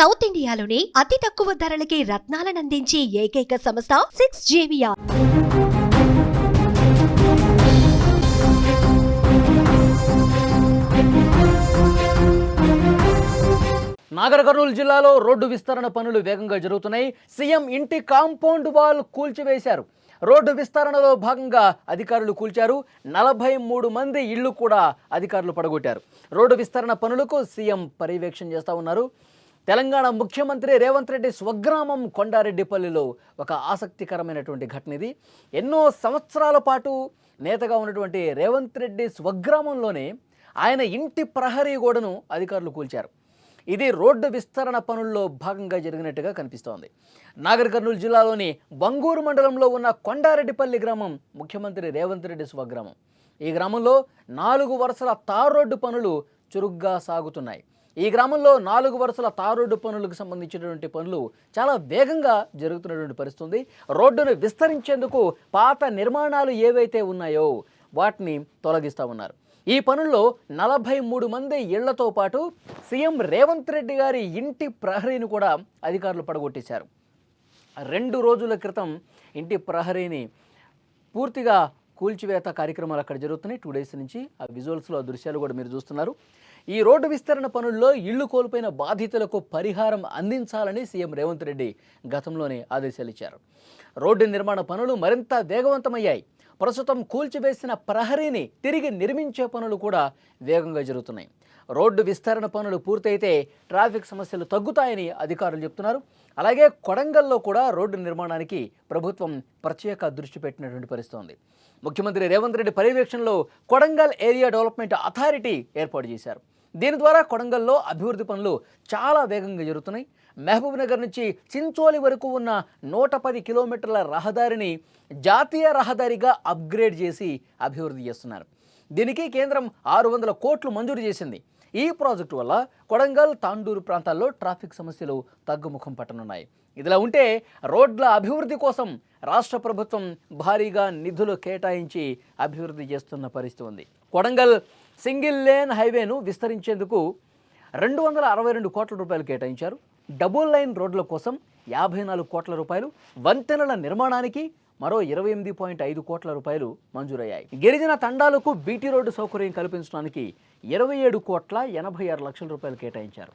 South ఇండియాలోని అతి తక్కువ ధరలకి రత్నాలనందించే ఏకైక సంస్థ 6JVR. నాగర్ కర్నూలు జిల్లాలో రోడ్డు విస్తరణ పనులు వేగంగా జరుగుతున్నాయి. సీఎం ఇంటి కాంపౌండ్ వాల్ కూల్చివేశారు. రోడ్డు విస్తరణలో భాగంగా అధికారులు కూల్చారు. 43 మంది ఇళ్లు కూడా అధికారులు పడగొట్టారు. రోడ్డు విస్తరణ పనులకు సీఎం పర్యవేక్షణ చేస్తూ ఉన్నారు. తెలంగాణ ముఖ్యమంత్రి రేవంత్ రెడ్డి స్వగ్రామం కొండారెడ్డిపల్లిలో ఒక ఆసక్తికరమైనటువంటి ఘటన ఇది. ఎన్నో సంవత్సరాల పాటు నేతగా ఉన్నటువంటి రేవంత్ రెడ్డి స్వగ్రామంలోనే ఆయన ఇంటి ప్రహరీ గోడను అధికారులు కూల్చారు. ఇది రోడ్డు విస్తరణ పనుల్లో భాగంగా జరిగినట్టుగా కనిపిస్తోంది. నాగర్ కర్నూలు జిల్లాలోని బంగూరు మండలంలో ఉన్న కొండారెడ్డిపల్లి గ్రామం ముఖ్యమంత్రి రేవంత్ రెడ్డి స్వగ్రామం. ఈ గ్రామంలో 4 వరుసల తార్ రోడ్డు పనులు చురుగ్గా సాగుతున్నాయి. ఈ గ్రామంలో 4 వరుసల తార్ రోడ్డు పనులకు సంబంధించినటువంటి పనులు చాలా వేగంగా జరుగుతున్నటువంటి పరిస్థితి. రోడ్డును విస్తరించేందుకు పాత నిర్మాణాలు ఏవైతే ఉన్నాయో వాటిని తొలగిస్తూ ఉన్నారు. ఈ పనుల్లో 43 మంది ఇళ్లతో పాటు సీఎం రేవంత్ రెడ్డి గారి ఇంటి ప్రహరీని కూడా అధికారులు పడగొట్టేశారు. 2 రోజుల క్రితం ఇంటి ప్రహరీని పూర్తిగా కూల్చివేత కార్యక్రమాలు అక్కడ జరుగుతున్నాయి. 2 డేస్ నుంచి ఆ విజువల్స్లో ఆ దృశ్యాలు కూడా మీరు చూస్తున్నారు. ఈ రోడ్డు విస్తరణ పనుల్లో ఇళ్లు కోల్పోయిన బాధితులకు పరిహారం అందించాలని సీఎం రేవంత్ రెడ్డి గతంలోనే ఆదేశాలు ఇచ్చారు. రోడ్డు నిర్మాణ పనులు మరింత వేగవంతమయ్యాయి. ప్రస్తుతం కూల్చివేసిన ప్రహరీని తిరిగి నిర్మించే పనులు కూడా వేగంగా జరుగుతున్నాయి. రోడ్డు విస్తరణ పనులు పూర్తయితే ట్రాఫిక్ సమస్యలు తగ్గుతాయని అధికారులు చెప్తున్నారు. అలాగే కొడంగల్లో కూడా రోడ్డు నిర్మాణానికి ప్రభుత్వం ప్రత్యేక దృష్టి పెట్టినటువంటి పరిస్థితి ఉంది. ముఖ్యమంత్రి రేవంత్ రెడ్డి పర్యవేక్షణలో కొడంగల్ ఏరియా డెవలప్మెంట్ అథారిటీ ఏర్పాటు చేశారు. దీని ద్వారా కొడంగల్లో అభివృద్ధి పనులు చాలా వేగంగా జరుగుతున్నాయి. మహబూబ్ నగర్ నుంచి చించోలి వరకు ఉన్న 110 కిలోమీటర్ల రహదారిని జాతీయ రహదారిగా అప్గ్రేడ్ చేసి అభివృద్ధి చేస్తున్నారు. దీనికి కేంద్రం 600 కోట్లు మంజూరు చేసింది. ఈ ప్రాజెక్టు వల్ల కొడంగల్, తాండూరు ప్రాంతాల్లో ట్రాఫిక్ సమస్యలు తగ్గుముఖం పట్టనున్నాయి. ఇదిలా ఉంటే రోడ్ల అభివృద్ధి కోసం రాష్ట్ర ప్రభుత్వం భారీగా నిధులు కేటాయించి అభివృద్ధి చేస్తున్న పరిస్థితి ఉంది. కొడంగల్ సింగిల్ లేన్ హైవేను విస్తరించేందుకు 262 కోట్ల రూపాయలు కేటాయించారు. డబుల్ లైన్ రోడ్ల కోసం 54 కోట్ల రూపాయలు, వంతెనల నిర్మాణానికి మరో 28.5 కోట్ల రూపాయలు మంజూరయ్యాయి. గిరిజన తండాలకు బీటీ రోడ్డు సౌకర్యం కల్పించడానికి 27 కోట్ల 86 లక్షల రూపాయలు కేటాయించారు.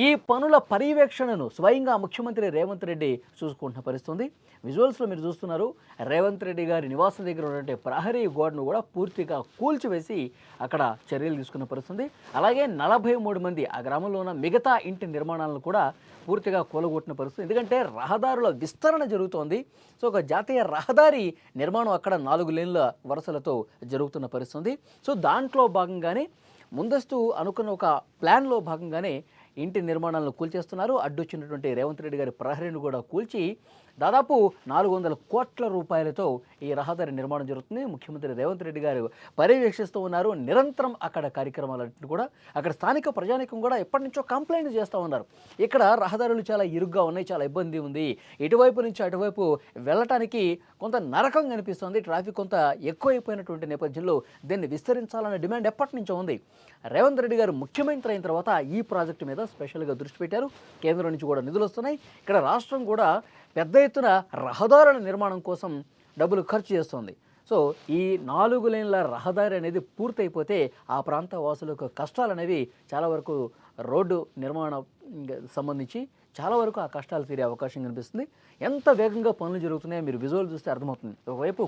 ఈ పనుల పర్యవేక్షణను స్వయంగా ముఖ్యమంత్రి రేవంత్ రెడ్డి చూసుకుంటున్న పరిస్థితి. విజువల్స్లో మీరు చూస్తున్నారు. రేవంత్ రెడ్డి గారి నివాసం దగ్గర ఉన్నటువంటి ప్రహరీ గోడను కూడా పూర్తిగా కూల్చివేసి అక్కడ చర్యలు తీసుకున్న పరిస్థితి. అలాగే 43 మంది ఆ గ్రామంలో ఉన్న మిగతా ఇంటి నిర్మాణాలను కూడా పూర్తిగా కూలగొట్టిన పరిస్థితి. ఎందుకంటే రహదారుల విస్తరణ జరుగుతోంది. సో ఒక జాతీయ రహదారి నిర్మాణం అక్కడ 4 లేన్ల వరుసలతో జరుగుతున్న పరిస్థితి. సో దాంట్లో భాగంగానే ముందస్తు అనుకున్న ఒక ప్లాన్లో భాగంగానే ఇంటి నిర్మాణాలను కూల్చేస్తున్నారు. అడ్డొచ్చినటువంటి రేవంత్ రెడ్డి గారి ప్రహరీని కూడా కూల్చి దాదాపు 400 కోట్ల రూపాయలతో ఈ రహదారి నిర్మాణం జరుగుతుంది. ముఖ్యమంత్రి రేవంత్ రెడ్డి గారు పర్యవేక్షిస్తూ ఉన్నారు. నిరంతరం అక్కడ కార్యక్రమాలన్నింటినీ కూడా అక్కడ స్థానిక ప్రజానికం కూడా ఎప్పటి నుంచో కంప్లైంట్ చేస్తూ ఉన్నారు. ఇక్కడ రహదారులు చాలా ఇరుగ్గా ఉన్నాయి, చాలా ఇబ్బంది ఉంది, ఇటువైపు నుంచి అటువైపు వెళ్ళటానికి కొంత నరకం కనిపిస్తుంది, ట్రాఫిక్ కొంత ఎక్కువైపోయినటువంటి నేపథ్యంలో దీన్ని విస్తరించాలనే డిమాండ్ ఎప్పటి నుంచో ఉంది. రేవంత్ రెడ్డి గారు ముఖ్యమంత్రి అయిన తర్వాత ఈ ప్రాజెక్టు మీద స్పెషల్గా దృష్టి పెట్టారు. కేంద్రం నుంచి కూడా నిధులు వస్తున్నాయి. ఇక్కడ రాష్ట్రం కూడా పెద్ద ఎత్తున రహదారుల నిర్మాణం కోసం డబ్బులు ఖర్చు చేస్తుంది. సో ఈ 4 లేన్ల రహదారి అనేది పూర్తయిపోతే ఆ ప్రాంత వాసులకు కష్టాలు అనేవి చాలా వరకు రోడ్డు నిర్మాణం సంబంధించి చాలా వరకు ఆ కష్టాలు తీరే అవకాశం కనిపిస్తుంది. ఎంత వేగంగా పనులు జరుగుతున్నాయో మీరు విజువల్ చూస్తే అర్థమవుతుంది. ఒకవైపు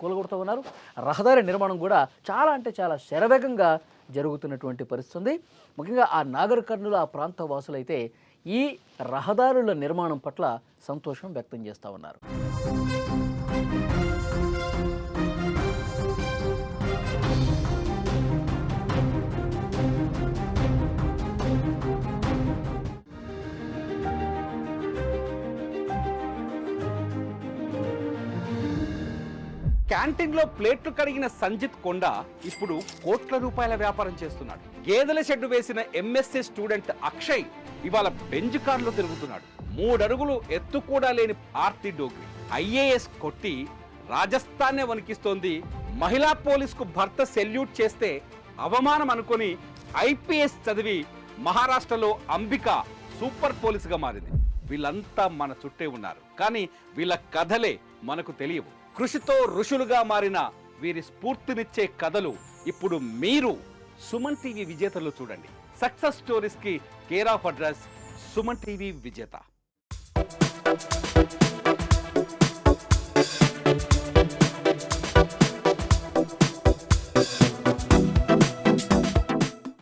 కూలగొడుతూ ఉన్నారు. రహదారి నిర్మాణం కూడా చాలా అంటే చాలా శరవేగంగా జరుగుతున్నటువంటి పరిస్థితి. ముఖ్యంగా ఆ నాగర్ కర్నూలు ఆ ప్రాంత వాసులైతే ఈ రహదారుల నిర్మాణం పట్ల సంతోషం వ్యక్తం చేస్తూ ఉన్నారు. క్యాంటీన్లో ప్లేట్లు కడిగిన సంజిత్ కొండ ఇప్పుడు కోట్ల రూపాయల వ్యాపారం చేస్తున్నాడు. గేదెల షెడ్డు వేసిన ఎంఎస్సీ స్టూడెంట్ అక్షయ్ ఇవాళ బెంజ్ కార్లో తిరుగుతున్నాడు. 3 అడుగులు ఎత్తు కూడా లేని ఆర్తి డోగ్రి ఐఏఎస్ కొట్టి రాజస్థాన్నే వణికిస్తోంది. మహిళా పోలీసుకు భర్త సెల్యూట్ చేస్తే అవమానం అనుకొని ఐపీఎస్ చదివి మహారాష్ట్రలో అంబిక సూపర్ పోలీసుగా మారింది. వీళ్ళంతా మన చుట్టే ఉన్నారు, కానీ వీళ్ళ కథలే మనకు తెలియవు. కృషితో ఋషులుగా మారిన వీరి స్ఫూర్తినిచ్చే కథలు ఇప్పుడు మీరు సుమన్ టీవీ విజేతలు చూడండి. సక్సెస్ స్టోరీస్ కి care of address Suman TV విజేత.